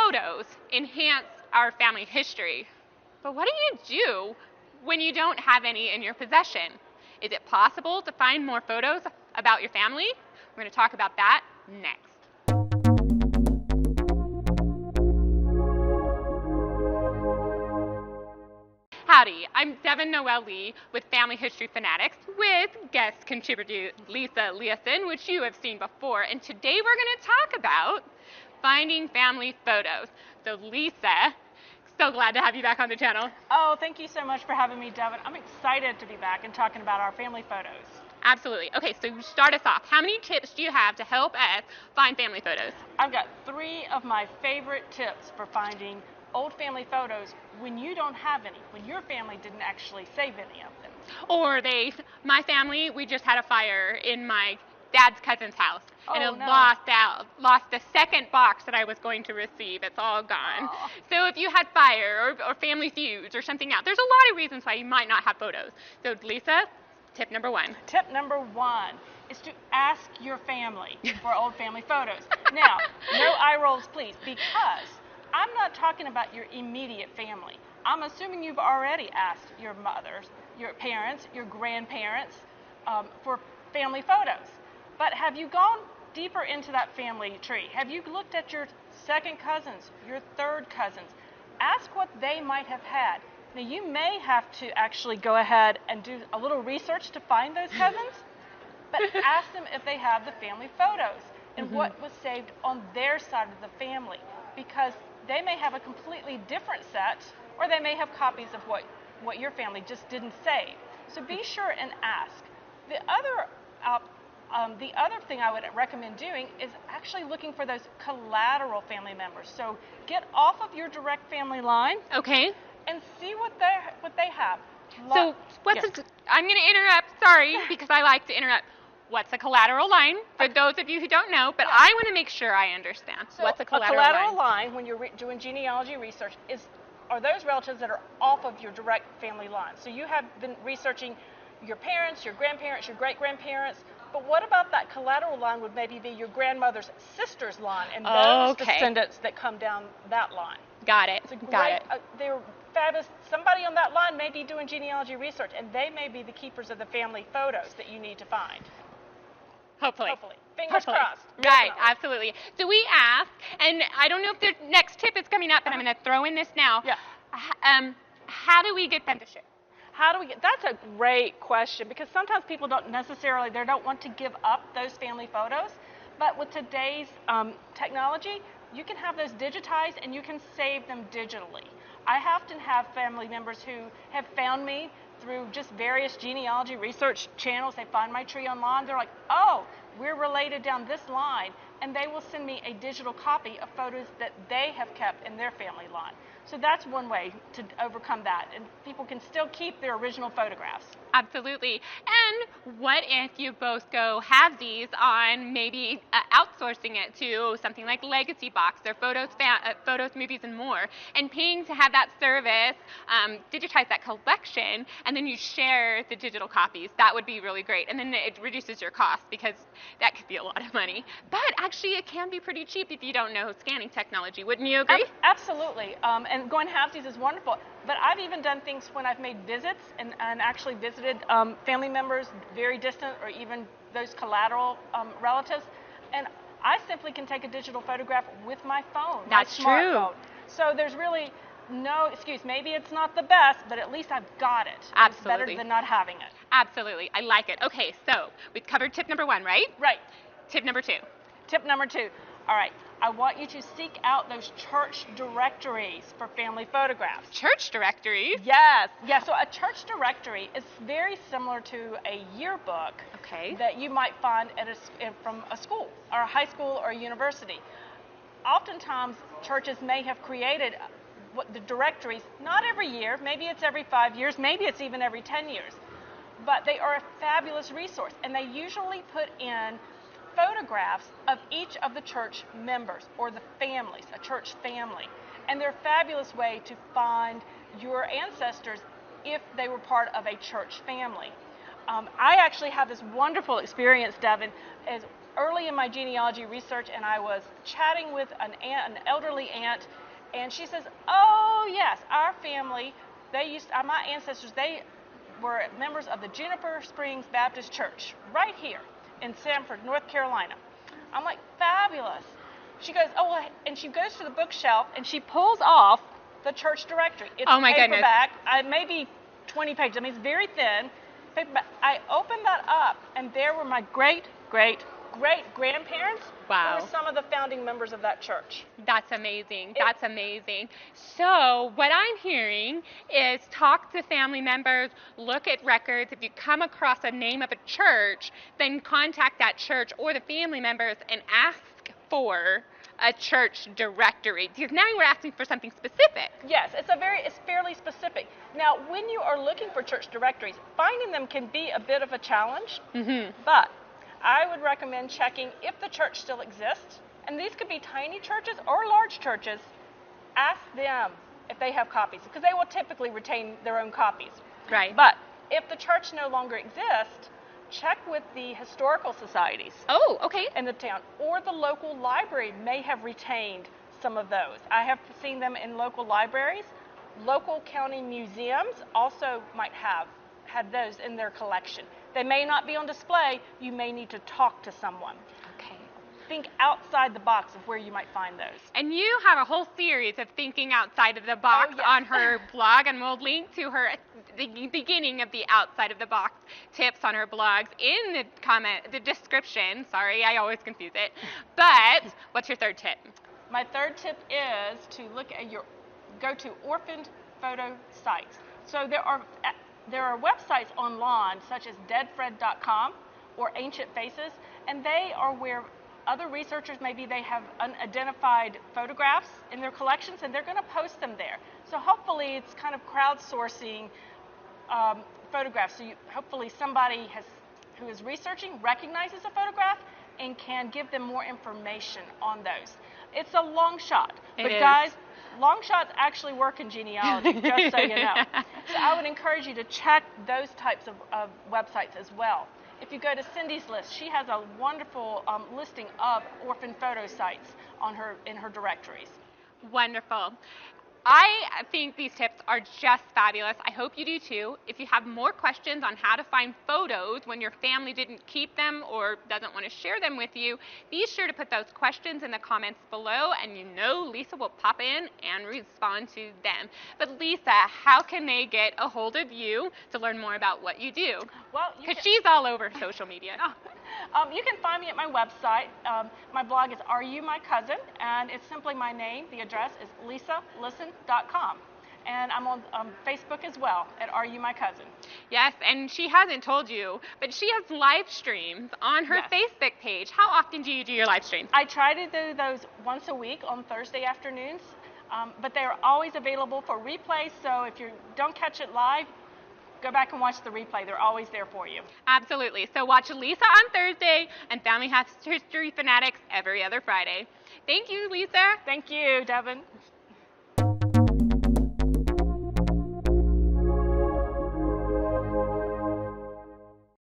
photos enhance our family history. But what do you do when you don't have any in your possession? Is it possible to find more photos about your family? We're going to talk about that next. Howdy, I'm Devin Noel Lee with Family History Fanatics with guest contributor Lisa Lisson, which you have seen before. And today we're going to talk about finding family photos. So Lisa, so glad to have you back on the channel. Oh, thank you so much for having me, Devin. I'm excited to be back and talking about our family photos. Absolutely. Okay, so start us off. How many tips do you have to help us find family photos? I've got 3 of my favorite tips for finding old family photos when you don't have any, when your family didn't actually save any of them. Or my family, we just had a fire in my dad's cousin's house, and it no. lost the second box that I was going to receive. It's all gone. Oh. So if you had fire or family feuds or something else, there's a lot of reasons why you might not have photos. So Lisa, tip number 1. Tip number 1 is to ask your family for old family photos. Now, no eye rolls, please, because I'm not talking about your immediate family. I'm assuming you've already asked your mothers, your parents, your grandparents for family photos. But have you gone deeper into that family tree? Have you looked at your second cousins, your third cousins? Ask what they might have had. Now, you may have to actually go ahead and do a little research to find those cousins, but ask them if they have the family photos and what was saved on their side of the family, because they may have a completely different set, or they may have copies of what your family just didn't save. So be sure and ask. The other thing I would recommend doing is actually looking for those collateral family members. So get off of your direct family line. Okay. And see what they have. So I'm going to interrupt, sorry, because I like to interrupt. What's a collateral line? For those of you who don't know, but I want to make sure I understand. So what's a collateral line, when you're doing genealogy research, are those relatives that are off of your direct family line. So you have been researching your parents, your grandparents, your great-grandparents, but what about that collateral line would maybe be your grandmother's sister's line and those descendants that come down that line. Got it. Got it. They're fabulous. Somebody on that line may be doing genealogy research, and they may be the keepers of the family photos that you need to find. Hopefully. Fingers crossed. Right, absolutely. So we ask, and I don't know if the next tip is coming up, but I'm going to throw in this now. Yeah. How do we get them to share? That's a great question, because sometimes people don't want to give up those family photos, but with today's technology, you can have those digitized and you can save them digitally. I often have family members who have found me through just various genealogy research channels. They find my tree online. They're like, oh, we're related down this line. And they will send me a digital copy of photos that they have kept in their family line. So that's one way to overcome that. And people can still keep their original photographs. Absolutely. And what if you both go halvesies on maybe outsourcing it to something like Legacy Box or Photos, Movies, and More, and paying to have that service digitize that collection, and then you share the digital copies? That would be really great. And then it reduces your cost, because that could be a lot of money. But actually, it can be pretty cheap if you don't know scanning technology. Wouldn't you agree? Absolutely. And going halvesies is wonderful. But I've even done things when I've made visits and actually visited family members very distant, or even those collateral relatives. And I simply can take a digital photograph with my phone, That's my smartphone. true. So there's really no excuse. Maybe it's not the best, but at least I've got it. Absolutely. It's better than not having it. Absolutely. I like it. Okay, so we've covered tip number 1, right? Right. Tip number 2. Tip number 2. All right. I want you to seek out those church directories for family photographs. Church directories? Yes. Yeah, so a church directory is very similar to a yearbook that you might find from a school, or a high school, or a university. Oftentimes, churches may have created the directories, not every year, maybe it's every 5 years, maybe it's even every 10 years, but they are a fabulous resource, and they usually put in photographs of each of the church members, or the families, a church family. And they're a fabulous way to find your ancestors if they were part of a church family. I actually have this wonderful experience, Devin, as early in my genealogy research, and I was chatting with an elderly aunt, and she says, "Oh yes, our family, my ancestors, they were members of the Juniper Springs Baptist Church right here in Sanford, North Carolina." I'm like, "Fabulous." She goes, "Oh," well," and she goes to the bookshelf and she pulls off the Church Directory. It's Oh my goodness. paperback, maybe 20 pages. I mean, it's very thin. Paperback. I opened that up, and there were my great grandparents. Wow. Who were some of the founding members of that church. That's amazing. That's amazing. So what I'm hearing is talk to family members, look at records. If you come across a name of a church, then contact that church or the family members and ask for a church directory, because now you are asking for something specific. Yes, it's fairly specific. Now, when you are looking for church directories, finding them can be a bit of a challenge, but I would recommend checking if the church still exists, and these could be tiny churches or large churches. Ask them if they have copies, because they will typically retain their own copies. Right. But if the church no longer exists, check with the historical societies. Oh, okay. In the town, or the local library may have retained some of those. I have seen them in local libraries. Local county museums also might have had those in their collection. They may not be on display. You may need to talk to someone. Okay. Think outside the box of where you might find those. And you have a whole series of thinking outside of the box yes. on her blog, and we'll link to her the beginning of the outside of the box tips on her blogs in the description. Sorry, I always confuse it. But what's your third tip? My third tip is to go to orphaned photo sites. So there are websites online such as deadfred.com or Ancient Faces, and they are where other researchers, maybe they have unidentified photographs in their collections, and they're going to post them there. So hopefully it's kind of crowdsourcing photographs. So hopefully somebody who is researching recognizes a photograph and can give them more information on those. It's a long shot, but guys, long shots actually work in genealogy, just so you know. So I would encourage you to check those types of websites as well. If you go to Cindy's list, she has a wonderful listing of orphan photo sites in her directories. Wonderful. I think these tips are just fabulous. I hope you do too. If you have more questions on how to find photos when your family didn't keep them or doesn't want to share them with you, be sure to put those questions in the comments below, and you know Lisa will pop in and respond to them. But Lisa, how can they get a hold of you to learn more about what you do? Well, because she's all over social media. You can find me at my website. My blog is Are You My Cousin? And it's simply my name. The address is lisalisson.com. And I'm on Facebook as well at Are You My Cousin? Yes, and she hasn't told you, but she has live streams on her Facebook page. How often do you do your live streams? I try to do those once a week on Thursday afternoons, but they're always available for replay. So if you don't catch it live, go back and watch the replay. They're always there for you. Absolutely. So watch Lisa on Thursday and Family History Fanatics every other Friday. Thank you, Lisa. Thank you, Devin.